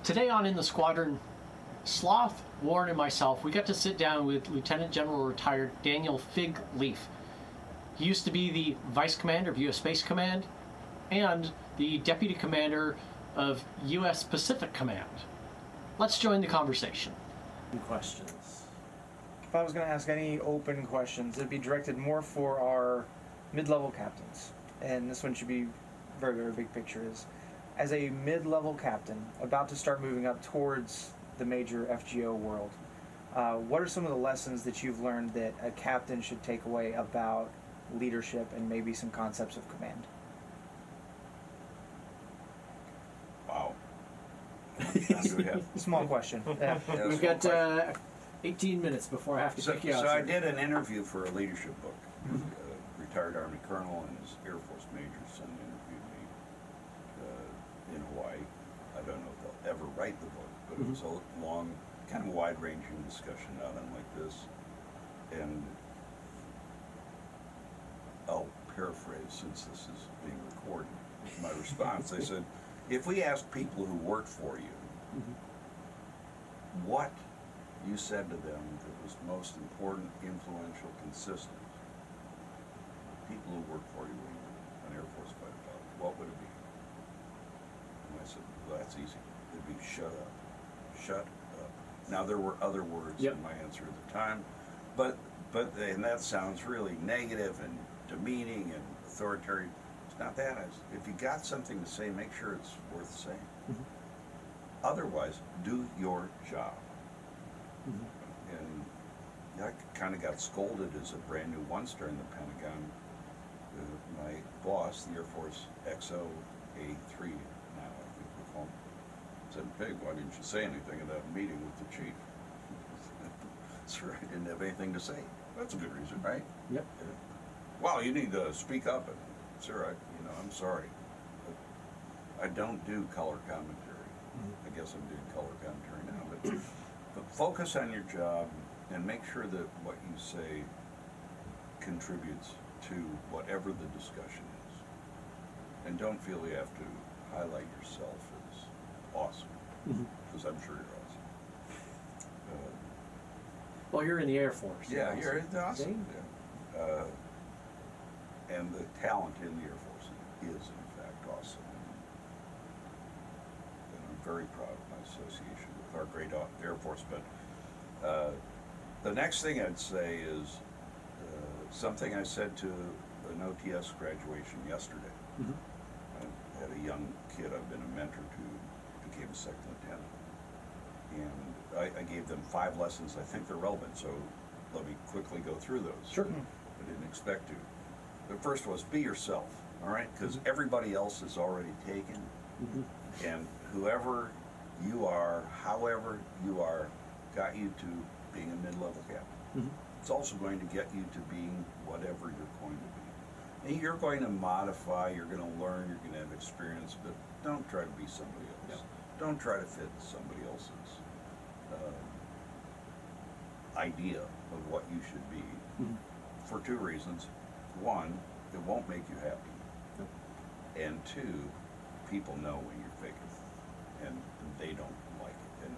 Today on In the Squadron, Sloth, Warren, and myself, we got to sit down with Lieutenant General retired Daniel Fig Leaf. He used to be the Vice Commander of U.S. Space Command and the Deputy Commander of U.S. Pacific Command. Let's join the conversation. Questions? If I was going to ask any open questions, it'd be directed more for our mid-level captains. And this one should be very, very big picture is, as a mid-level captain about to start moving up towards the major FGO world, what are some of the lessons that you've learned that a captain should take away about leadership and maybe some concepts of command? Wow. Small question. Yeah. Yeah, we've got 18 minutes before I have to pick you out. So I did an interview for a leadership book. A retired Army colonel and his Air Force major's son interviewed me in Hawaii. I don't know if they'll ever write the book, but it was a long, kind of wide-ranging discussion out on like this. And I'll paraphrase since this is being recorded. My response, I said, if we asked people who worked for you what you said to them that was most important, influential, consistent, people who work for you when you were an Air Force fighter pilot, what would it be? And I said, well, that's easy. It'd be shut up. Shut up. Now, there were other words in my answer at the time, but and that sounds really negative and demeaning and authoritarian. It's not that. If you got something to say, make sure it's worth saying. Otherwise, do your job. And I kind of got scolded as a brand new one-star in the Pentagon. My boss, the Air Force XO A3 now, I think we call him, said, hey, why didn't you say anything in that meeting with the chief? Sir, I didn't have anything to say. That's a good reason, right? Yep. Well, you need to speak up. And, sir, I'm sorry. But I don't do color commentary. I guess I'm doing color commentary now, but focus on your job and make sure that what you say contributes to whatever the discussion is. And don't feel you have to highlight yourself as awesome, because I'm sure you're awesome. Well, you're in the Air Force. Yeah, you're awesome. Yeah. And the talent in the Air Force is in fact awesome. And I'm very proud of my association with our great Air Force. But the next thing I'd say is something I said to an OTS graduation yesterday. I had a young kid I've been a mentor to, became a second lieutenant. And I gave them 5 lessons. I think they're relevant, so let me quickly go through those. Sure. I didn't expect to. The first was be yourself, all right? Because everybody else is already taken. And whoever you are, however you are, got you to being a mid-level captain. It's also going to get you to being whatever you're going to be. And you're going to modify, you're going to learn, you're going to have experience, but don't try to be somebody else. Don't try to fit somebody else's idea of what you should be, for 2 reasons. 1, it won't make you happy. And 2, people know when you're faking, and they don't like it. And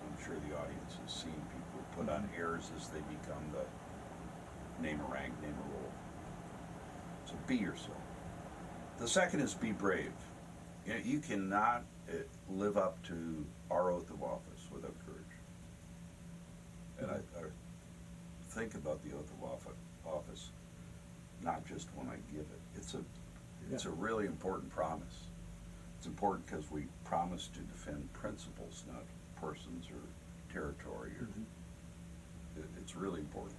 I'm sure the audience has seen people put on airs as they become the name a rank, name a role. So be yourself. The second is be brave. You cannot live up to our oath of office without courage. And I think about the oath of office not just when I give it. It's a really important promise. It's important because we promise to defend principles, not persons or territory. Or it's really important.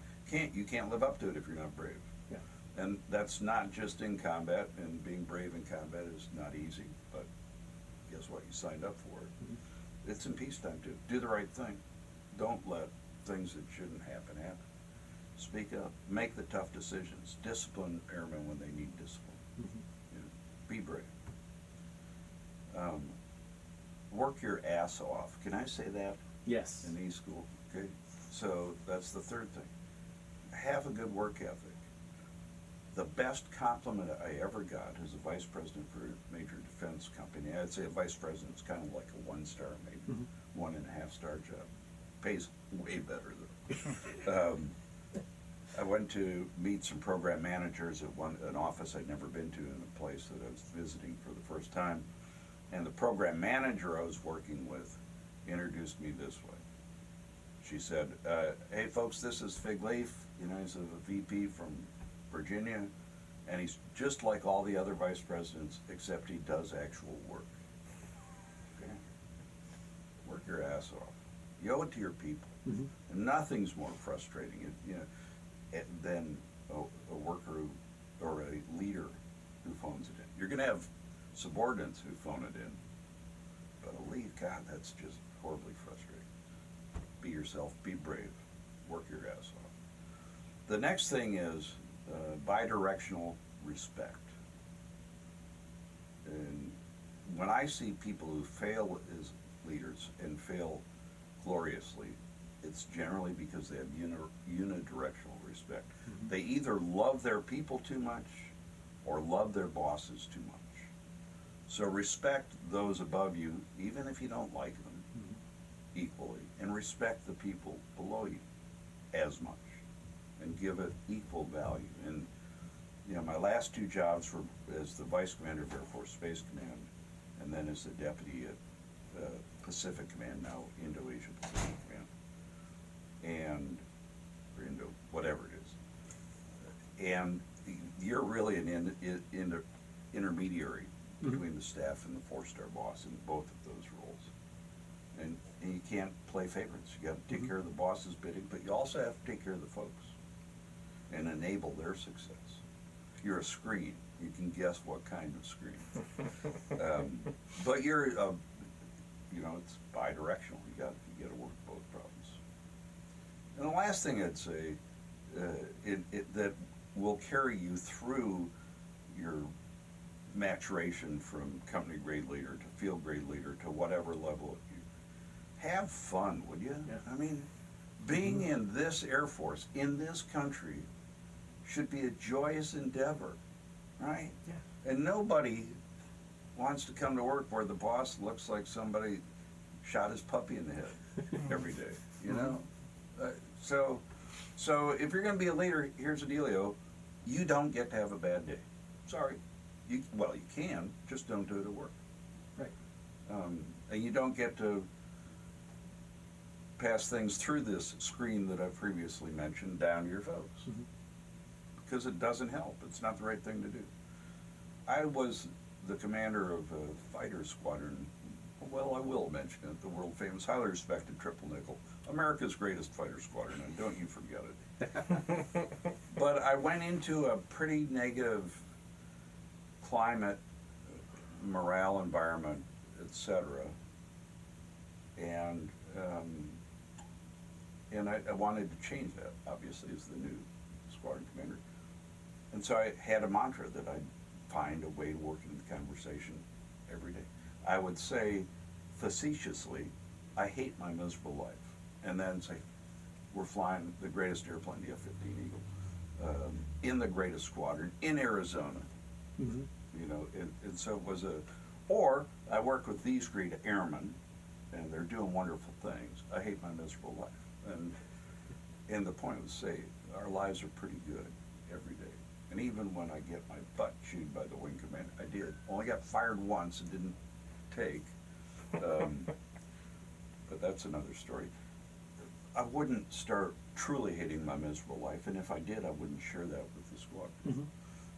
You can't live up to it if you're not brave. Yeah. And that's not just in combat, and being brave in combat is not easy, but guess what? You signed up for it. It's in peacetime too. Do the right thing. Don't let things that shouldn't happen. Speak up. Make the tough decisions. Discipline airmen when they need discipline. Be brave. Work your ass off. Can I say that? Yes. In eSchool. Okay. So that's the third thing. Have a good work ethic. the best compliment I ever got as a vice president for a major defense company. I'd say a vice president's kind of like a 1-star, maybe 1.5-star job. Pays way better though. I went to meet some program managers at an office I'd never been to in a place that I was visiting for the first time. And the program manager I was working with introduced me this way. She said, hey folks, this is Fig Leaf. You know, he's a VP from Virginia, and he's just like all the other vice presidents, except he does actual work. Okay? Work your ass off. You owe it to your people. And nothing's more frustrating, than a worker or a leader who phones it in. You're going to have subordinates who phone it in, but a lead, God, that's just horribly frustrating. Be yourself, be brave, work your ass off. The next thing is bi-directional respect. And when I see people who fail as leaders and fail gloriously, it's generally because they have unidirectional respect. They either love their people too much or love their bosses too much. So respect those above you, even if you don't like them, equally, and respect the people below you as much, and give it equal value. And my last 2 jobs were as the Vice Commander of Air Force Space Command, and then as the Deputy at Pacific Command, now Indo-Asia Pacific Command, or Indo, whatever it is. And you're really an intermediary between the staff and the 4-star boss in both of those roles. And you can't play favorites. You got to take care of the boss's bidding, but you also have to take care of the folks and enable their success. You're a screen. You can guess what kind of screen. But you're, it's bi-directional. You got to work both problems. And the last thing I'd say, that will carry you through your maturation from company grade leader to field grade leader to whatever level have fun, would you? Yeah. I mean, being in this Air Force, in this country, should be a joyous endeavor, right? Yeah. And And nobody wants to come to work where the boss looks like somebody shot his puppy in the head every day, you know? So if you're going to be a leader, here's the dealio: you don't get to have a bad day. Sorry. You can, just don't do it at work. Right. And you don't get to pass things through this screen that I previously mentioned down to your folks, because it doesn't help. It's not the right thing to do. I was the commander of a fighter squadron. Well, I will mention it, the world famous, highly respected Triple Nickel, America's greatest fighter squadron, and don't you forget it. But I went into a pretty negative climate, morale environment, etc. And I wanted to change that, obviously, as the new squadron commander. And so I had a mantra that I'd find a way to work in the conversation every day. I would say facetiously, I hate my miserable life. And then say, we're flying the greatest airplane, the F-15 Eagle, in the greatest squadron, in Arizona. And so it was or I work with these great airmen, and they're doing wonderful things. I hate my miserable life. And the point was, say, our lives are pretty good every day. And even when I get my butt chewed by the wing commander, I did. Only got fired once, it didn't take. But that's another story. I wouldn't start truly hating my miserable life, and if I did, I wouldn't share that with the squadron.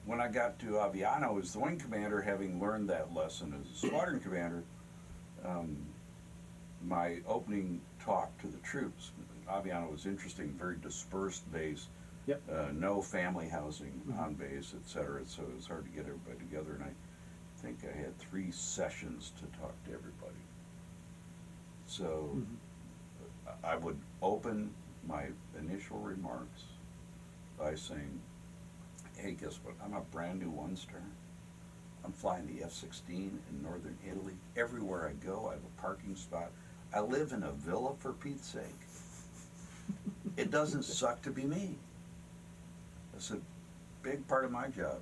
When I got to Aviano as the wing commander, having learned that lesson as a squadron commander, my opening talk to the troops, Aviano was interesting, very dispersed base, no family housing on base, etc. So it was hard to get everybody together, and I think I had 3 sessions to talk to everybody. So I would open my initial remarks by saying, hey, guess what? I'm a brand new 1-star. I'm flying the F-16 in northern Italy. Everywhere I go, I have a parking spot. I live in a villa, for Pete's sake. It doesn't suck to be me. I said, big part of my job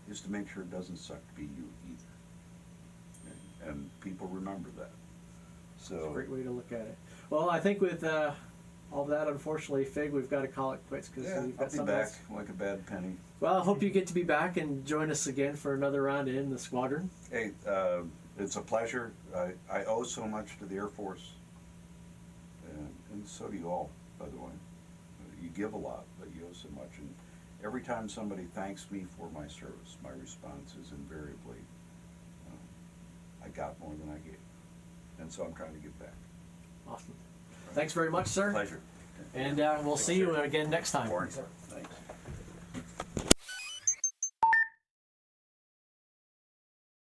is to make sure it doesn't suck to be you either. And people remember that. It's a So, great way to look at it. Well, I think with all that, unfortunately, Fig, we've got to call it quits because yeah, we've I'll got be something back else. like a bad penny. Well, I hope you get to be back and join us again for another round in the Squadron. Hey, it's a pleasure. I owe so much to the Air Force, and so do you all, by the way. You give a lot, but you owe so much. And every time somebody thanks me for my service, my response is invariably, I got more than I gave. And so I'm trying to give back. Awesome. Thanks very much, sir. Pleasure. And we'll see you again next time. Warren. Sir.